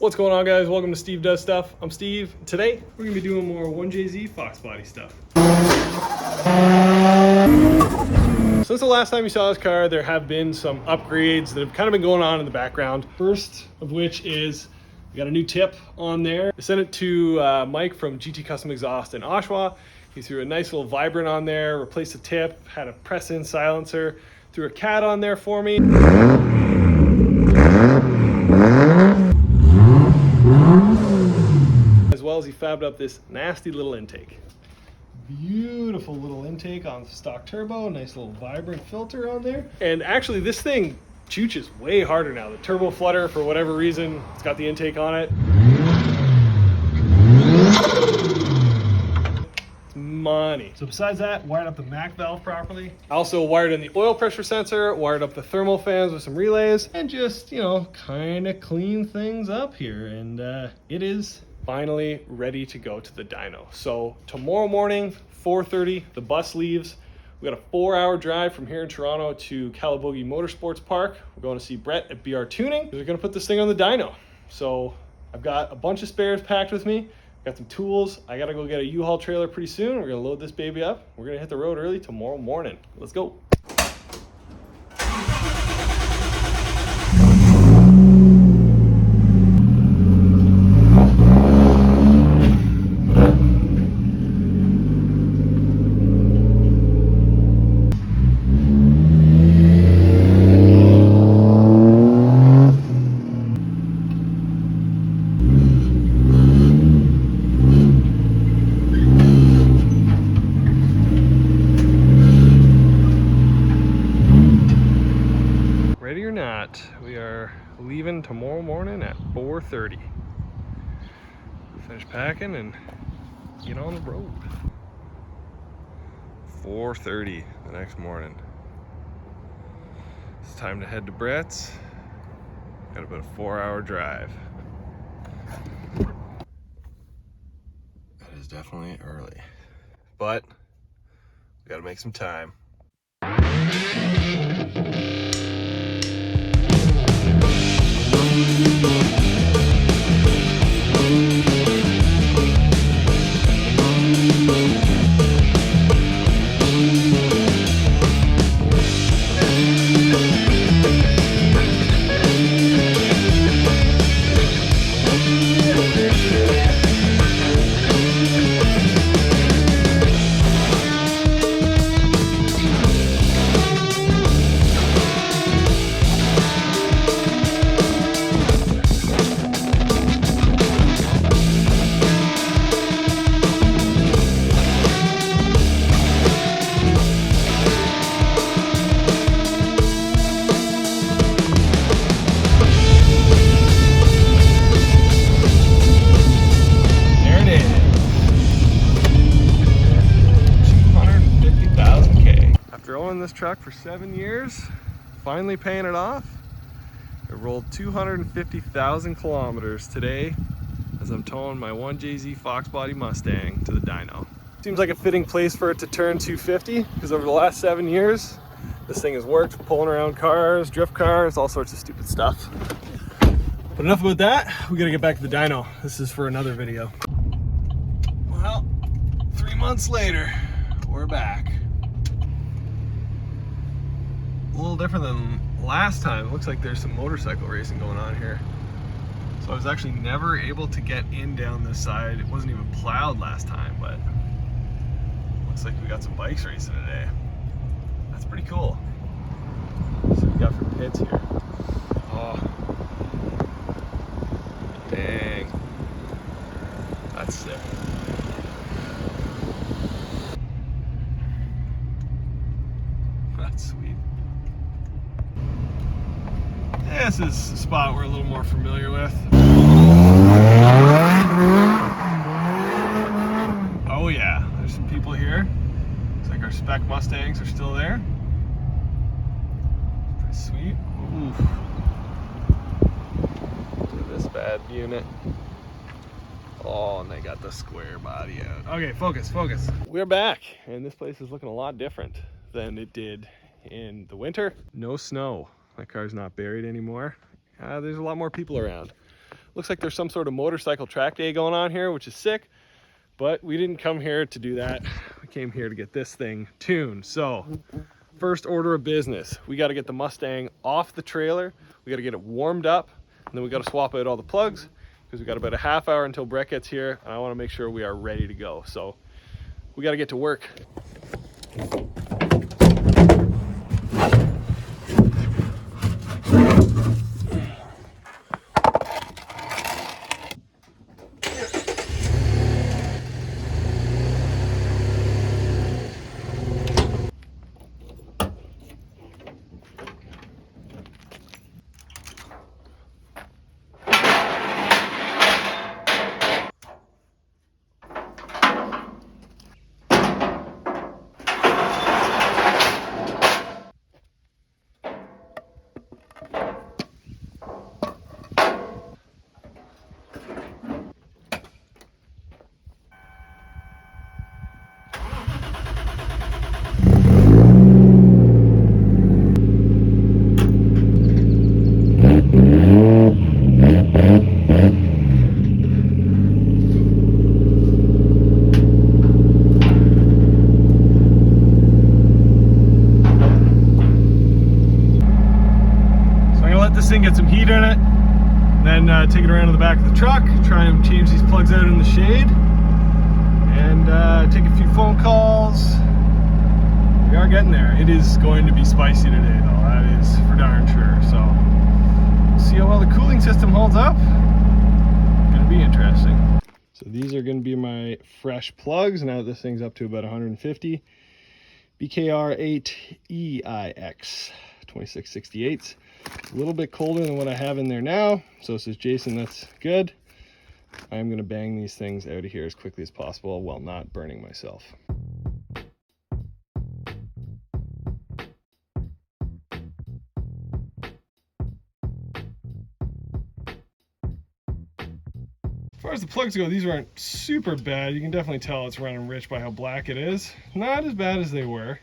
What's going on, guys? Welcome to Steve Does Stuff. I'm Steve. Today we're gonna be doing more 1JZ Fox body stuff. Since the last time you saw this car, there have been some upgrades that have kind of been going on in the background. First of which is we got a new tip on there. I sent it to Mike from GT Custom Exhaust in Oshawa. He threw a nice little vibrant on there, replaced the tip, had a press-in silencer, threw a cat on there for me. As well as he fabbed up this nasty little intake. Beautiful little intake on stock turbo, nice little vibrant filter on there. And actually this thing chooches way harder now. The turbo flutter, for whatever reason, it's got the intake on it. It's money. So besides that, wired up the MAC valve properly. Also wired in the oil pressure sensor, wired up the thermal fans with some relays, and just, you know, kind of clean things up here. And it is finally ready to go to the dyno. So tomorrow morning, 4:30, the bus leaves. We got a 4-hour drive from here in Toronto to Calabogie Motorsports Park. We're going to see Brett at BR Tuning. We're going to put this thing on the dyno. So I've got a bunch of spares packed with me. Got some tools. I got to go get a U-Haul trailer pretty soon. We're going to load this baby up. We're going to hit the road early tomorrow morning. Let's go. Ready or not, we are leaving tomorrow morning at 4:30. Finish packing and get on the road. 4:30 the next morning. It's time to head to Brett's. Got about a 4-hour drive. That is definitely early, but we gotta make some time. This truck for 7 years, finally paying it off. It rolled 250,000 kilometers today as I'm towing my 1JZ Fox body Mustang to the dyno. Seems like a fitting place for it to turn 250 because over the last 7 years this thing has worked pulling around cars, drift cars, all sorts of stupid stuff. But enough about that, we gotta get back to the dyno. This is for another video. Well, 3 months later, we're back. A little different than last time. It looks like there's some motorcycle racing going on here. So I was actually never able to get in down this side. It wasn't even plowed last time, but looks like we got some bikes racing today. That's pretty cool. So we got for pits here. Oh, dang, that's sick. That's sweet. This is a spot we're a little more familiar with. Oh yeah, there's some people here. Looks like our spec Mustangs are still there. Pretty sweet. Oof. Look at this bad unit. Oh, and they got the square body out. Okay, focus. We're back, and this place is looking a lot different than it did in the winter. No snow. My car's not buried anymore. There's a lot more people around. Looks like there's some sort of motorcycle track day going on here, which is sick. But we didn't come here to do that. We came here to get this thing tuned. So first order of business, we got to get the Mustang off the trailer. We got to get it warmed up, and then we got to swap out all the plugs because we got about a half hour until Brett gets here, and I want to make sure we are ready to go. So we got to get to work. Thing, get some heat in it, then take it around to the back of the truck, try and change these plugs out in the shade, and take a few phone calls. We are getting there. It is going to be spicy today though, that is for darn sure. So we'll see how well the cooling system holds up. It's going to be interesting. So these are going to be my fresh plugs now that this thing's up to about 150. BKR 8EIX 2668. A little bit colder than what I have in there now, so says Jason, that's good. I'm going to bang these things out of here as quickly as possible while not burning myself. As far as the plugs go, these aren't super bad. You can definitely tell it's running rich by how black it is. Not as bad as they were.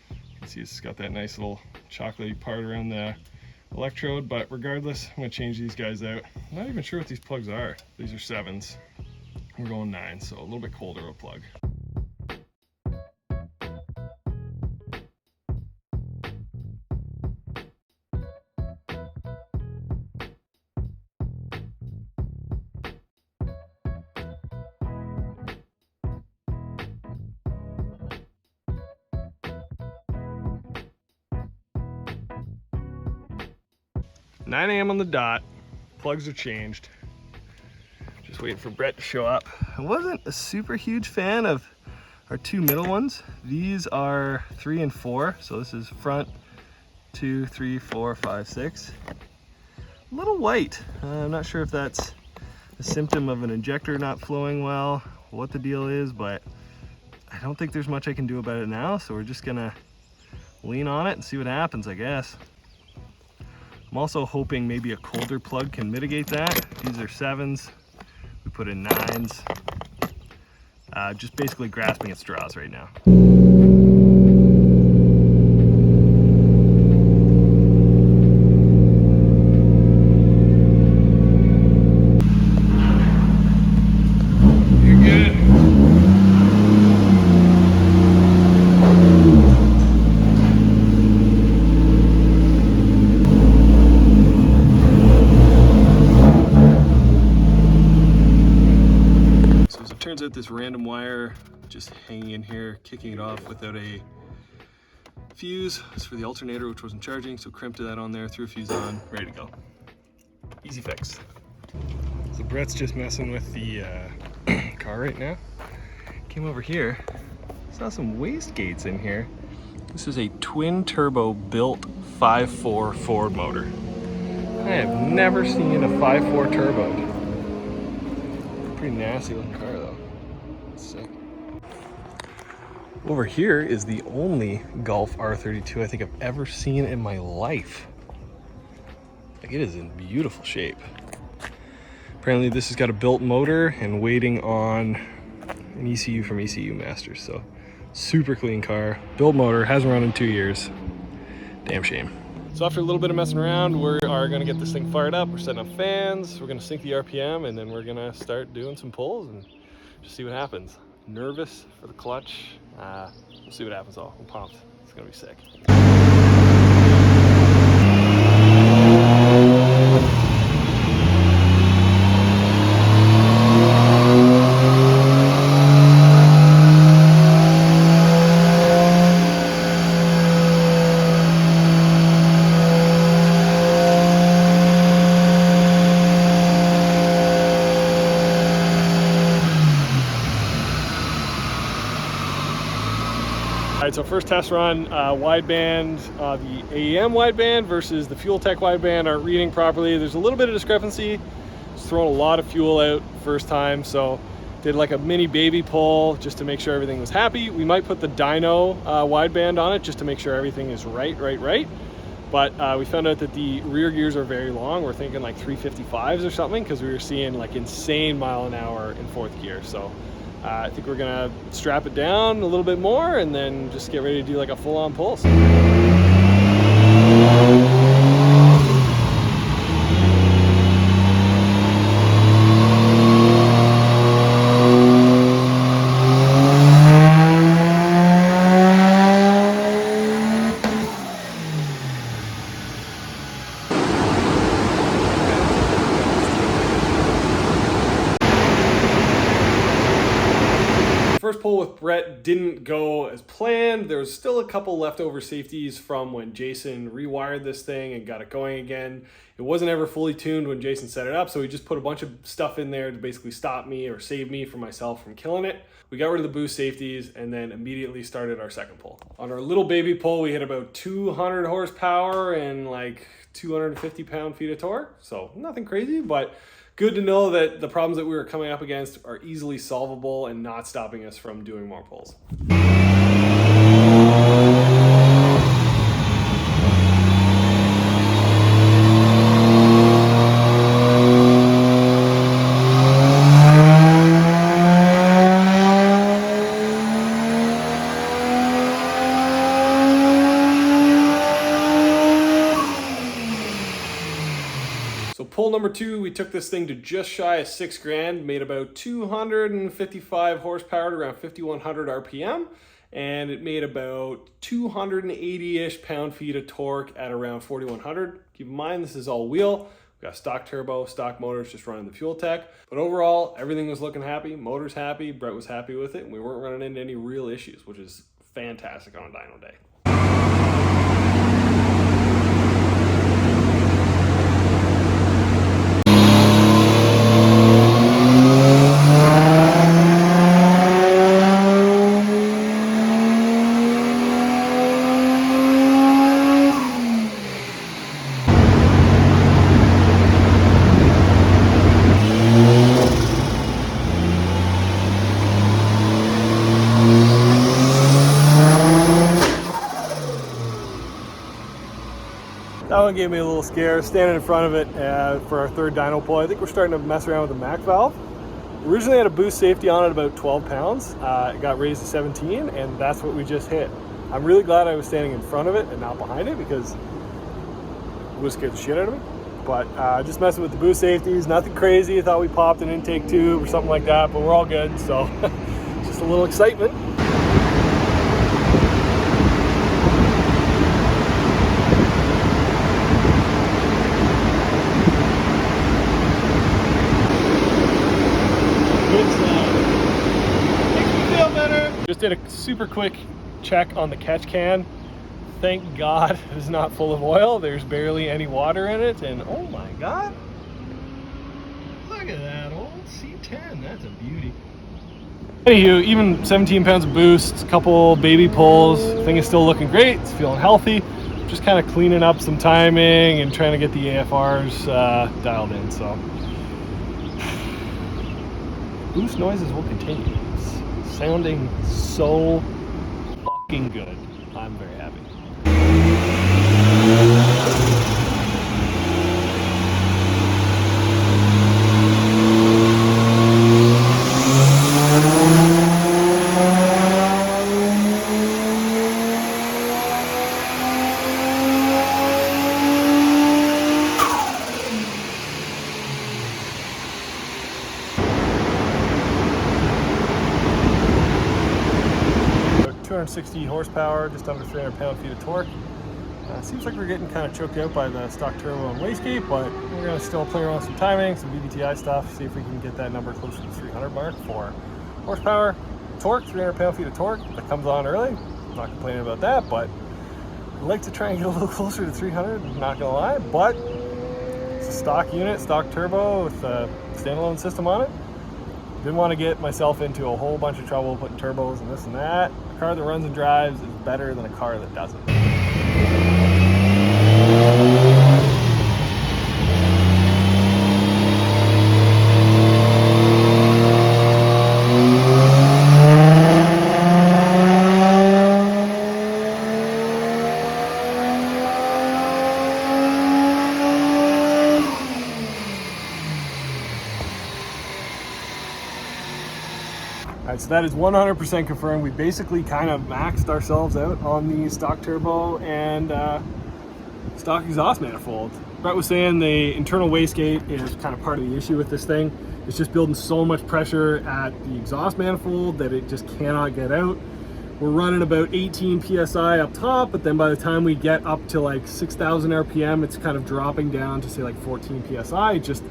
You can see it's got that nice little chocolatey part around the electrode, but regardless, I'm going to change these guys out. I'm not even sure what these plugs are. These are 7s. We're going 9, so a little bit colder of a plug. $9 a.m. on the dot. Plugs are changed. Just waiting for Brett to show up. I wasn't a super huge fan of our two middle ones. These are 3 and 4. So this is front 2, 3, 4, 5, 6. A little white. I'm not sure if that's a symptom of an injector not flowing well, what the deal is, but I don't think there's much I can do about it now. So we're just gonna lean on it and see what happens, I guess. I'm also hoping maybe a colder plug can mitigate that. These are 7s, we put in 9s. Just basically grasping at straws right now. Turns out this random wire just hanging in here, kicking it off without a fuse. It's for the alternator, which wasn't charging, so crimped that on there, threw a fuse on, ready to go. Easy fix. So Brett's just messing with the car right now. Came over here, saw some wastegates in here. This is a twin turbo built 5.4 Ford motor. I have never seen a 5.4 turbo. Pretty nasty looking car though. Sick. Over here is the only Golf R32 I think I've ever seen in my life. Like, it is in beautiful shape. Apparently this has got a built motor and waiting on an ECU from ECU Masters. So super clean car, built motor, hasn't run in 2 years. Damn shame. So after a little bit of messing around, we are gonna get this thing fired up. We're setting up fans, we're gonna sync the RPM, and then we're gonna start doing some pulls and just see what happens. Nervous for the clutch. We'll see what happens though. I'm pumped. It's gonna be sick. All right, so first test run, wideband, the AEM wideband versus the Fuel Tech wideband aren't reading properly. There's a little bit of discrepancy. It's throwing a lot of fuel out first time, so did like a mini baby pull just to make sure everything was happy. We might put the Dino wideband on it just to make sure everything is right. But we found out that the rear gears are very long. We're thinking like 355s or something, because we were seeing like insane mile/an-hour in fourth gear. So I think we're gonna strap it down a little bit more and then just get ready to do like a full-on pulse. First pull with Brett didn't go as planned. There was still a couple leftover safeties from when Jason rewired this thing and got it going again. It wasn't ever fully tuned when Jason set it up, so we just put a bunch of stuff in there to basically stop me or save me from myself from killing it. We got rid of the boost safeties and then immediately started our second pull. On our little baby pull, we hit about 200 horsepower and like 250 pound-feet of torque. So nothing crazy, but good to know that the problems that we were coming up against are easily solvable and not stopping us from doing more pulls. So pull number 2, we took this thing to just shy of 6 grand, made about 255 horsepower to around 5,100 RPM, and it made about 280-ish pound-feet of torque at around 4,100. Keep in mind, this is all wheel. We've got stock turbo, stock motors, just running the Fuel Tech. But overall, everything was looking happy, motor's happy, Brett was happy with it, and we weren't running into any real issues, which is fantastic on a dyno day. That one gave me a little scare, standing in front of it for our third dyno pull. I think we're starting to mess around with the Mac valve. Originally had a boost safety on it about 12 pounds. It got raised to 17, and that's what we just hit. I'm really glad I was standing in front of it and not behind it, because it would scare the shit out of me. But just messing with the boost safeties, nothing crazy. I thought we popped an intake tube or something like that, but we're all good, so just a little excitement. Just did a super quick check on the catch can. Thank God it is not full of oil. There's barely any water in it, and oh my God, look at that old C10. That's a beauty. Anywho, even 17 pounds of boost, a couple baby pulls, thing is still looking great. It's feeling healthy. Just kind of cleaning up some timing and trying to get the AFRs dialed in. So boost noises will continue. Sounding so fucking good. I'm very happy. 260 horsepower, just under 300 pound-feet of torque. Seems like we're getting kind of choked out by the stock turbo and wastegate, but we're going to still play around with some timing, some VVTi stuff, see if we can get that number closer to the 300 mark for horsepower. Torque, 300 pound-feet of torque, that comes on early. I'm not complaining about that, but I'd like to try and get a little closer to 300, not going to lie, but it's a stock unit, stock turbo with a standalone system on it. Didn't want to get myself into a whole bunch of trouble putting turbos and this and that. A car that runs and drives is better than a car that doesn't. Alright, so that is 100% confirmed. We basically kind of maxed ourselves out on the stock turbo and stock exhaust manifold. Brett was saying the internal wastegate is kind of part of the issue with this thing. It's just building so much pressure at the exhaust manifold that it just cannot get out. We're running about 18 PSI up top, but then by the time we get up to like 6,000 RPM, it's kind of dropping down to say like 14 PSI. It just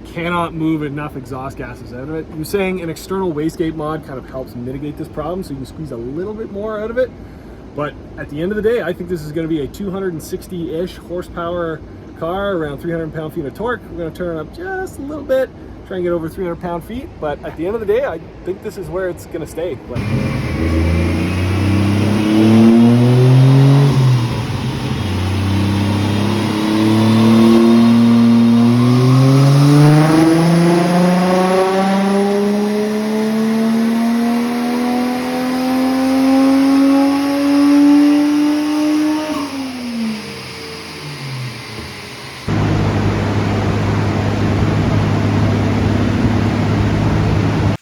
cannot move enough exhaust gases out of it. He was saying an external wastegate mod kind of helps mitigate this problem, so you can squeeze a little bit more out of it. But at the end of the day, I think this is going to be a 260-ish horsepower car, around 300 pound-feet of torque. We're going to turn it up just a little bit, try and get over 300 pound-feet. But at the end of the day, I think this is where it's going to stay.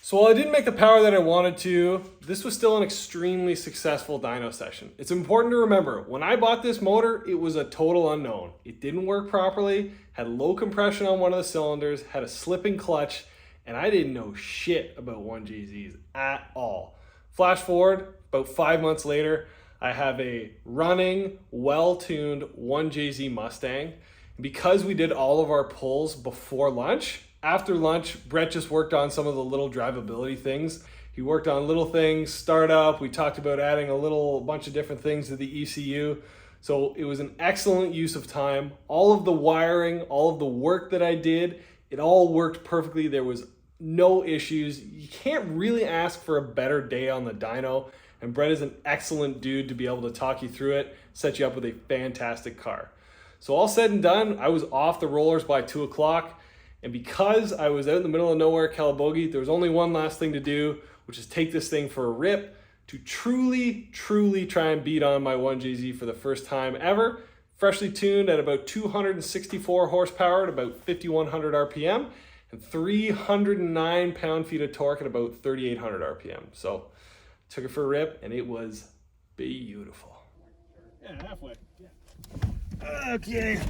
So while I didn't make the power that I wanted to, this was still an extremely successful dyno session. It's important to remember, when I bought this motor, it was a total unknown. It didn't work properly, had low compression on one of the cylinders, had a slipping clutch, and I didn't know shit about 1JZs at all. Flash forward, about 5 months later, I have a running, well-tuned 1JZ Mustang. Because we did all of our pulls before lunch, after lunch, Brett just worked on some of the little drivability things. He worked on little things, startup. We talked about adding a bunch of different things to the ECU. So it was an excellent use of time. All of the wiring, all of the work that I did, it all worked perfectly. There was no issues. You can't really ask for a better day on the dyno. And Brett is an excellent dude to be able to talk you through it, set you up with a fantastic car. So all said and done, I was off the rollers by 2 o'clock. And because I was out in the middle of nowhere, Calabogie, there was only one last thing to do, which is take this thing for a rip to truly try and beat on my 1JZ for the first time ever. Freshly tuned at about 264 horsepower at about 5,100 RPM and 309 pound-feet of torque at about 3,800 RPM. So took it for a rip and it was beautiful. Yeah, halfway. Yeah. Okay.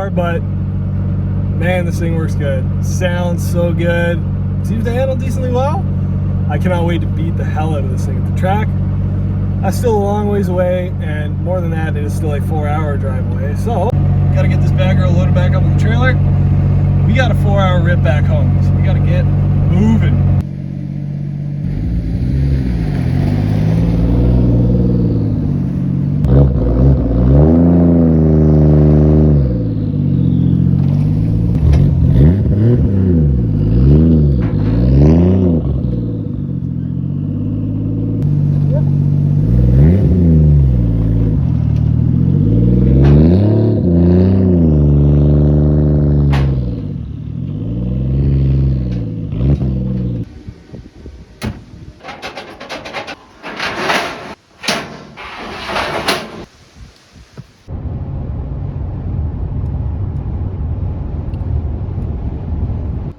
far, but man, this thing works good. Sounds so good. Seems to handle decently well. I cannot wait to beat the hell out of this thing at the track. That's still a long ways away, and more than that, it is still a 4-hour drive away. So, gotta get this bad girl loaded back up in the trailer. We got a 4-hour rip back home, so we gotta get moving.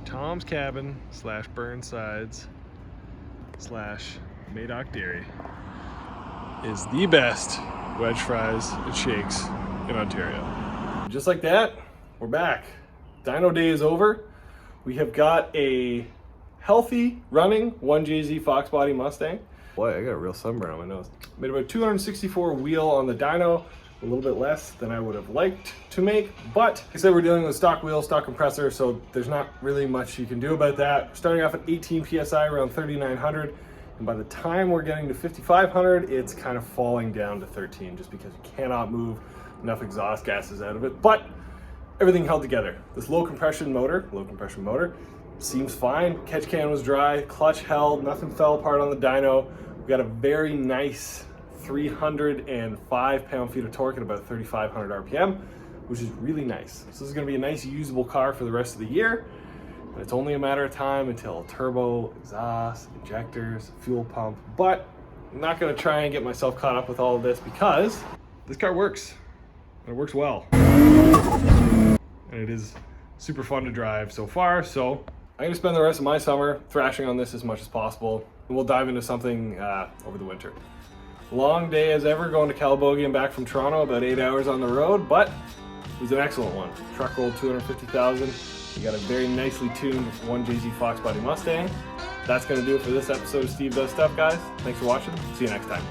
Tom's Cabin / Burnsides / Madoc Dairy is the best wedge fries and shakes in Ontario. Just like that, we're back. Dyno day is over. We have got a healthy running 1JZ Fox Body Mustang. Boy, I got a real sunburn on my nose. Made about 264 wheel on the dyno. A little bit less than I would have liked to make, but like I said, we're dealing with stock wheel, stock compressor, so there's not really much you can do about that. Starting off at 18 PSI, around 3,900, and by the time we're getting to 5,500, it's kind of falling down to 13 just because you cannot move enough exhaust gases out of it, but everything held together. This low compression motor seems fine. Catch can was dry, clutch held, nothing fell apart on the dyno. We got a very nice 305 pound-feet of torque at about 3,500 RPM, which is really nice. So this is going to be a nice usable car for the rest of the year. And it's only a matter of time until turbo, exhaust, injectors, fuel pump. But I'm not going to try and get myself caught up with all of this because this car works. And it works well. And it is super fun to drive so far. So I'm going to spend the rest of my summer thrashing on this as much as possible. And we'll dive into something over the winter. Long day as ever going to Calabogie and back from Toronto, about 8 hours on the road, but it was an excellent one. Truck rolled 250,000. You got a very nicely tuned 1JZ Fox Body Mustang. That's going to do it for this episode of Steve Does Stuff, guys. Thanks for watching. See you next time.